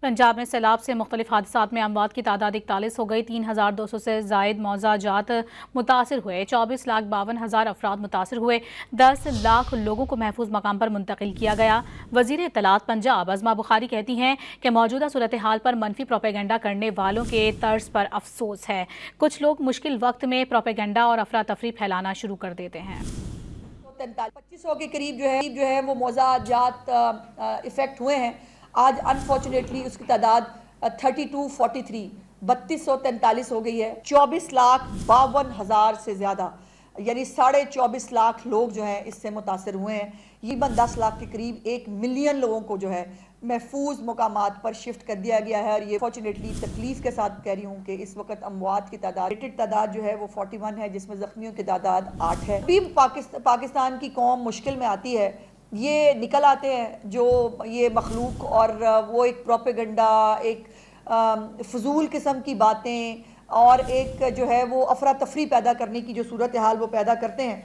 पंजाब में सैलाब से मुख्तलिफ हादसात में अमवात की तादाद 41 हो गई। 3200 से जायद मौजा जात मुतासर हुए। 24,52,000 अफराद मुतासर हुए। 10 लाख लोगों को महफूज मकाम पर मुंतकिल किया गया। वज़ीर इत्तलात पंजाब अज़मा बुखारी कहती हैं कि मौजूदा सूरत हाल पर मनफी प्रोपेगेंडा करने वालों के तर्ज पर अफसोस है। कुछ लोग मुश्किल वक्त में प्रोपेगेंडा और अफरा तफरी फैलाना शुरू कर देते हैं। 2500 के करीब जो है वो मौजा जात इफेक्ट हुए हैं। आज अनफॉर्चुनेटली उसकी तादाद 3243 3243 हो गई है। 24,52,000 से ज़्यादा यानी 24.5 लाख लोग जो हैं इससे मुतासर हुए हैं। तकरीबन 10 लाख के करीब 1 मिलियन लोगों को जो है महफूज मकामात पर शिफ्ट कर दिया गया है। और ये फॉर्चुनेटली तकलीफ के साथ कह रही हूँ कि इस वक्त अमवात की तादाद जो है वो 41 है, जिसमें ज़ख्मियों की तादाद 8 है। अभी पाकिस्तान की कौम मुश्किल में आती है, ये निकल आते हैं जो ये मखलूक और वो एक प्रोपेगेंडा, एक फजूल किस्म की बातें और एक जो है वो अफरा तफरी पैदा करने की जो सूरत हाल वो पैदा करते हैं।